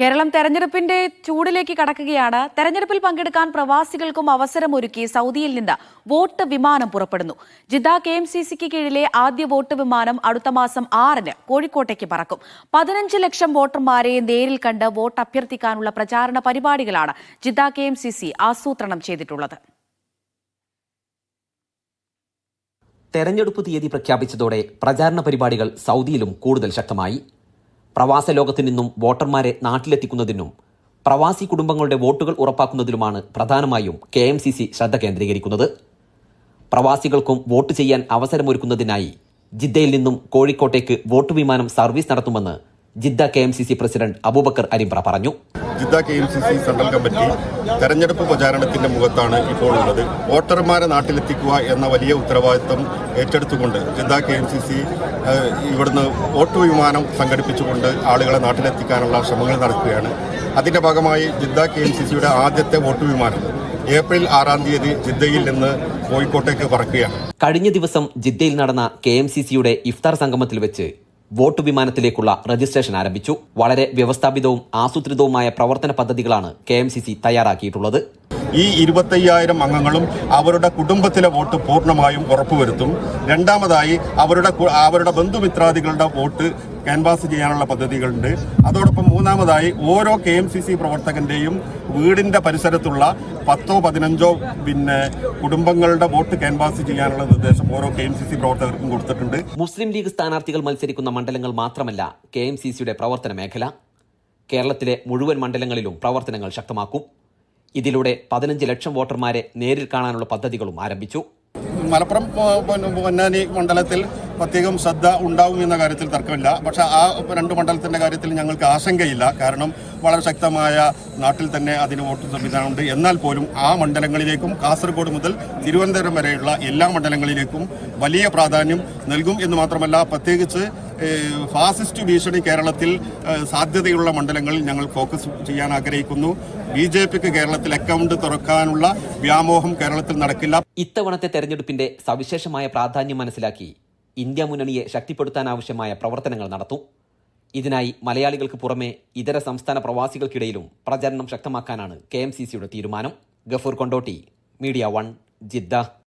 കേരളം തെരഞ്ഞെടുപ്പിന്റെ ചൂടിലേക്ക് കടക്കുകയാണ്. തെരഞ്ഞെടുപ്പിൽ പങ്കെടുക്കാൻ പ്രവാസികൾക്കും അവസരമൊരുക്കി സൗദിയിൽ നിന്ന് വോട്ട് വിമാനം പുറപ്പെടുന്നു. ജിദ്ദ KMCCക്ക് കീഴിലെ ആദ്യ വോട്ട് വിമാനം അടുത്ത മാസം 6-ന് കോഴിക്കോട്ടേക്ക് പറക്കും. 15 ലക്ഷം വോട്ടർമാരെ നേരിൽ കണ്ട് വോട്ട് അഭ്യർത്ഥിക്കാനുള്ള പ്രചാരണ പരിപാടികളാണ് ജിദ്ദ KMCC ആസൂത്രണം ചെയ്തിട്ടുള്ളത്. തെരഞ്ഞെടുപ്പ് തീയതി പ്രഖ്യാപിച്ചതോടെ പ്രചാരണ പരിപാടികൾ സൗദിയിലും കൂടുതൽ ശക്തമായി. പ്രവാസ ലോകത്തു നിന്നും വോട്ടർമാരെ നാട്ടിലെത്തിക്കുന്നതിനും പ്രവാസി കുടുംബങ്ങളുടെ വോട്ടുകൾ ഉറപ്പാക്കുന്നതിലുമാണ് പ്രധാനമായും KMCC ശ്രദ്ധ കേന്ദ്രീകരിക്കുന്നത്. പ്രവാസികൾക്കും വോട്ട് ചെയ്യാൻ അവസരമൊരുക്കുന്നതിനായി ജിദ്ദയിൽ നിന്നും കോഴിക്കോട്ടേക്ക് വോട്ട് വിമാനം സർവീസ് നടത്തുമെന്ന് Jeddah KMCC president Aboobacker Arimbra പറഞ്ഞു. ജിദ്ദ KMCC സെൻട്രൽ കമ്മിറ്റി തെരഞ്ഞെടുപ്പ് പ്രചാരണത്തിന്റെ മുഖത്താണ് ഇപ്പോൾ ഉള്ളത്. വോട്ടർമാരെ നാട്ടിലെത്തിക്കുക എന്ന വലിയ ഉത്തരവാദിത്വം ഏറ്റെടുത്തുകൊണ്ട് ജിദ്ദ KMCC ഇവിടുന്ന് വോട്ട് വിമാനം സംഘടിപ്പിച്ചുകൊണ്ട് ആളുകളെ നാട്ടിലെത്തിക്കാനുള്ള ശ്രമങ്ങൾ നടക്കുകയാണ്. അതിന്റെ ഭാഗമായി ജിദ്ദ KMCCയുടെ ആദ്യത്തെ വോട്ട് വിമാനം ഏപ്രിൽ 6-ാം തീയതി ജിദ്ദയിൽ നിന്ന് കോഴിക്കോട്ടേക്ക് പറക്കുകയാണ്. കഴിഞ്ഞ ദിവസം ജിദ്ദയിൽ നടന്ന KMCCയുടെ ഇഫ്താർ സംഗമത്തിൽ വെച്ച് വോട്ട് വിമാനത്തിലേക്കുള്ള രജിസ്ട്രേഷൻ ആരംഭിച്ചു. വളരെ വ്യവസ്ഥാപിതവും ആസൂത്രിതവുമായ പ്രവർത്തന പദ്ധതികളാണ് KMCC തയ്യാറാക്കിയിട്ടുള്ളത്. ഈ 25,000 അംഗങ്ങളും അവരുടെ കുടുംബത്തിലെ വോട്ട് പൂർണ്ണമായും ഉറപ്പുവരുത്തും. രണ്ടാമതായി അവരുടെ ബന്ധുമിത്രാദികളുടെ വോട്ട് ക്യാൻവാസ് ചെയ്യാനുള്ള പദ്ധതികളുണ്ട്. അതോടൊപ്പം മൂന്നാമതായി ഓരോ KMCC പ്രവർത്തകന്റെയും വീടിന്റെ പരിസരത്തുള്ള 10-15 കുടുംബങ്ങളുടെ വോട്ട് ക്യാൻവാസ് ചെയ്യാനുള്ള നിർദ്ദേശം ഓരോ KMCC പ്രവർത്തകർക്കും കൊടുത്തിട്ടുണ്ട്. മുസ്ലിം ലീഗ് സ്ഥാനാർത്ഥികൾ മത്സരിക്കുന്ന മണ്ഡലങ്ങൾ മാത്രമല്ല KMCCയുടെ പ്രവർത്തന മേഖല. കേരളത്തിലെ മുഴുവൻ മണ്ഡലങ്ങളിലും പ്രവർത്തനങ്ങൾ ശക്തമാക്കും. ഇതിലൂടെ 15 ലക്ഷം വോട്ടർമാരെ നേരിൽ കാണാനുള്ള പദ്ധതികളും ആരംഭിച്ചു. മലപ്പുറം പൊന്നാനി മണ്ഡലത്തിൽ പ്രത്യേകം ശ്രദ്ധ ഉണ്ടാവും എന്ന കാര്യത്തിൽ തർക്കമില്ല. പക്ഷേ ആ 2 മണ്ഡലത്തിന്റെ കാര്യത്തിൽ ഞങ്ങൾക്ക് ആശങ്കയില്ല. കാരണം വളരെ ശക്തമായ നാട്ടിൽ തന്നെ അതിന് വോട്ട് സംവിധാനമുണ്ട്. എന്നാൽ പോലും ആ മണ്ഡലങ്ങളിലേക്കും കാസർഗോഡ് മുതൽ തിരുവനന്തപുരം വരെയുള്ള എല്ലാ മണ്ഡലങ്ങളിലേക്കും വലിയ പ്രാധാന്യം നൽകും എന്ന് മാത്രമല്ല, പ്രത്യേകിച്ച് ഫാസിസ്റ്റ് ഭീഷണി കേരളത്തിൽ സാധ്യതയുള്ള മണ്ഡലങ്ങളിൽ ഞങ്ങൾ ഫോക്കസ് ചെയ്യാൻ ആഗ്രഹിക്കുന്നു. BJPക്ക് കേരളത്തിൽ അക്കൗണ്ട് തുറക്കാനുള്ള വ്യാമോഹം കേരളത്തിൽ നടക്കില്ല. ഇത്തവണത്തെ തെരഞ്ഞെടുപ്പിന്റെ സവിശേഷമായ പ്രാധാന്യം മനസ്സിലാക്കി ഇന്ത്യ മുന്നണിയെ ശക്തിപ്പെടുത്താനാവശ്യമായ പ്രവർത്തനങ്ങൾ നടത്തും. ഇതിനായി മലയാളികൾക്ക് പുറമെ ഇതര സംസ്ഥാന പ്രവാസികൾക്കിടയിലും പ്രചാരണം ശക്തമാക്കാനാണ് KMCCയുടെ തീരുമാനം. Gafoor Kondotty, media 1, Jeddah.